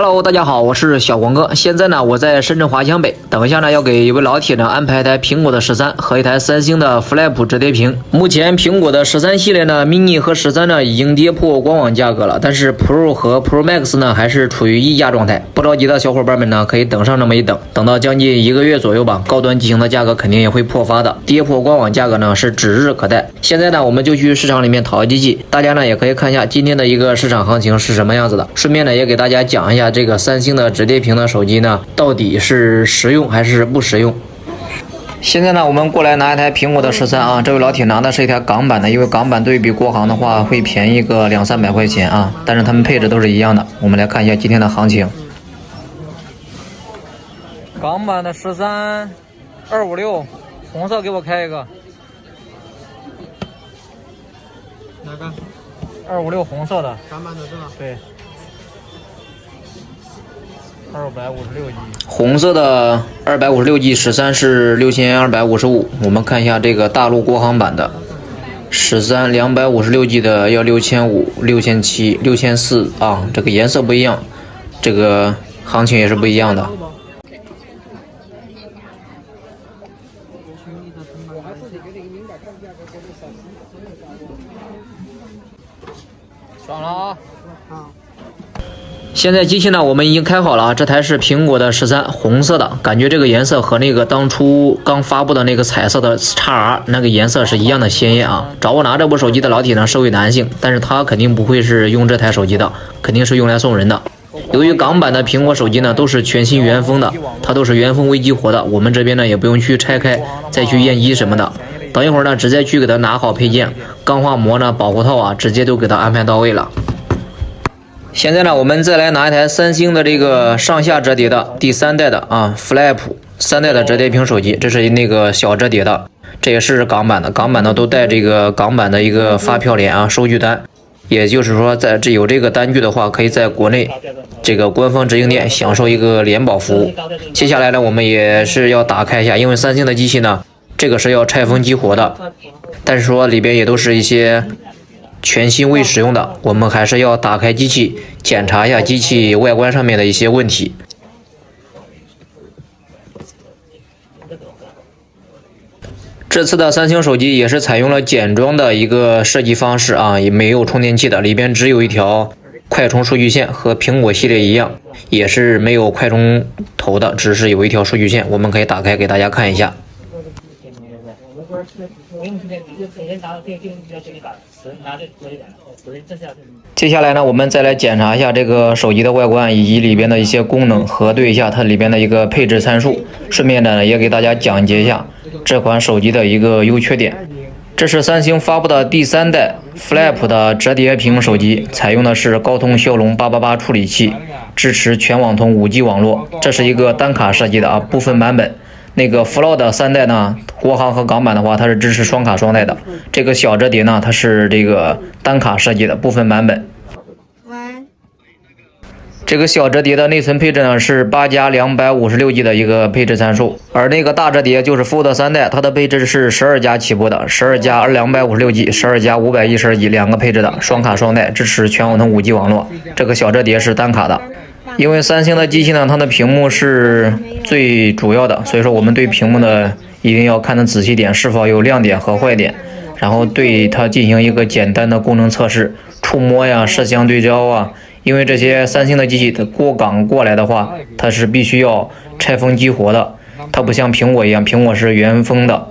Hello， 大家好，我是小黄哥。现在呢，我在深圳华强北，等一下呢，要给一位老铁呢安排一台苹果的13和一台三星的 Flip 折叠屏。目前苹果的13系列呢 ，mini 和13呢已经跌破官网价格了，但是 Pro 和 Pro Max 呢还是处于溢价状态。不着急的小伙伴们呢，可以等上那么一等，等到将近1个月左右吧，高端机型的价格肯定也会破发的。跌破官网价格呢是指日可待。现在呢，我们就去市场里面淘机器，大家呢也可以看一下今天的一个市场行情是什么样子的。顺便呢，也给大家讲一下这个三星的折叠屏的手机呢，到底是实用还是不实用？现在呢，我们过来拿一台苹果的13啊，这位老铁拿的是一台港版的，因为港版对比国行的话会便宜个200-300块钱啊，但是它们配置都是一样的。我们来看一下今天的行情。港版的13，256，红色给我开一个。哪个？256红色的。港版的是吧？对。256G， 红色的 256G 13是6255。我们看一下这个大陆国行版的13 256G 的要6500、6700、6400啊，这个颜色不一样，这个行情也是不一样的。爽了啊！现在机器呢，我们已经开好了啊。这台是苹果的13，红色的，感觉这个颜色和那个当初刚发布的那个彩色的 XR 那个颜色是一样的鲜艳啊。找我拿这部手机的老铁呢是位男性，但是他肯定不会是用这台手机的，肯定是用来送人的。由于港版的苹果手机呢都是全新原封的，它都是原封微激活的，我们这边呢也不用去拆开再去验机什么的。等一会儿呢，直接去给他拿好配件，钢化膜呢、保护套啊，直接都给他安排到位了。现在呢，我们再来拿一台三星的这个上下折叠的第3代的啊 Flip 3代的折叠屏手机，这是那个小折叠的，这也是港版的，港版的都带这个港版的一个发票联啊收据单，也就是说在这有这个单据的话，可以在国内这个官方直营店享受一个联保服务。接下来呢，我们也是要打开一下，因为三星的机器呢，这个是要拆封激活的，但是说里边也都是一些全新未使用的，我们还是要打开机器检查一下机器外观上面的一些问题。这次的三星手机也是采用了简装的一个设计方式啊，也没有充电器的，里边只有一条快充数据线，和苹果系列一样，也是没有快充头的，只是有一条数据线。我们可以打开给大家看一下。接下来呢，我们再来检查一下这个手机的外观以及里边的一些功能，核对一下它里边的一个配置参数，顺便呢也给大家讲解一下这款手机的一个优缺点。这是三星发布的第3代 Flip 的折叠屏手机，采用的是高通骁龙888处理器，支持全网通 5G 网络。这是一个单卡设计的啊，部分版本。那个 Flow 3代呢，国行和港版的话，它是支持双卡双待的。这个小折叠呢，它是这个单卡设计的部分版本。这个小折叠的内存配置呢是8加 256G 的一个配置参数，而那个大折叠就是 Fold 3代，它的配置是12加起步的，12加 256G， 12加 512G 两个配置的，双卡双待，支持全网通 5G 网络。这个小折叠是单卡的。因为三星的机器呢，它的屏幕是最主要的，所以说我们对屏幕的一定要看得仔细点，是否有亮点和坏点，然后对它进行一个简单的功能测试，触摸呀、摄像对焦啊。因为这些三星的机器它过港过来的话，它是必须要拆封激活的，它不像苹果一样，苹果是原封的，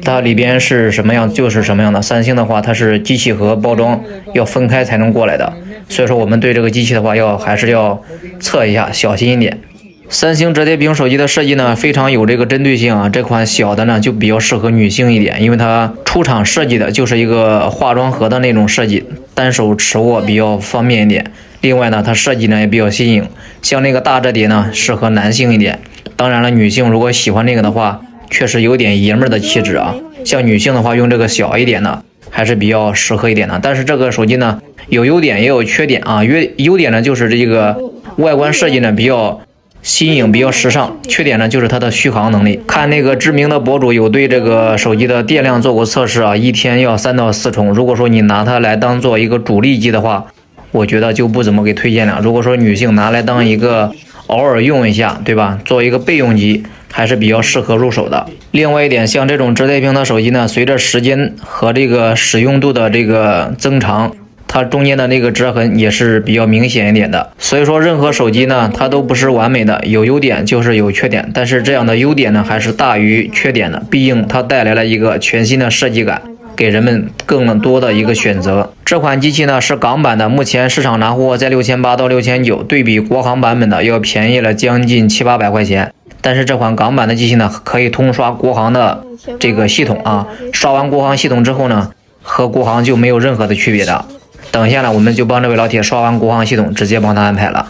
它里边是什么样就是什么样的。三星的话，它是机器和包装要分开才能过来的，所以说我们对这个机器的话还是要测一下，小心一点。三星折叠屏手机的设计呢非常有这个针对性啊，这款小的呢就比较适合女性一点，因为它出厂设计的就是一个化妆盒的那种设计，单手持握比较方便一点。另外呢，它设计呢也比较新颖，像那个大折叠呢适合男性一点，当然了，女性如果喜欢这个的话，确实有点爷们儿的气质啊。像女性的话，用这个小一点的还是比较适合一点的。但是这个手机呢有优点也有缺点啊，优点呢就是这个外观设计呢比较新颖，比较时尚。缺点呢就是它的续航能力。看那个知名的博主有对这个手机的电量做过测试啊，一天要3到4充。如果说你拿它来当做一个主力机的话，我觉得就不怎么给推荐了。如果说女性拿来当一个偶尔用一下，对吧？做一个备用机，还是比较适合入手的。另外一点，像这种折叠屏的手机呢，随着时间和这个使用度的这个增长，它中间的那个折痕也是比较明显一点的。所以说，任何手机呢，它都不是完美的，有优点就是有缺点，但是这样的优点呢，还是大于缺点的。毕竟它带来了一个全新的设计感，给人们更多的一个选择。这款机器呢是港版的，目前市场拿货在6800到6900，对比国行版本的要便宜了将近700-800块钱。但是这款港版的机器呢，可以通刷国行的这个系统啊，刷完国行系统之后呢，和国行就没有任何的区别的。等一下呢，我们就帮这位老铁刷完国行系统，直接帮他安排了。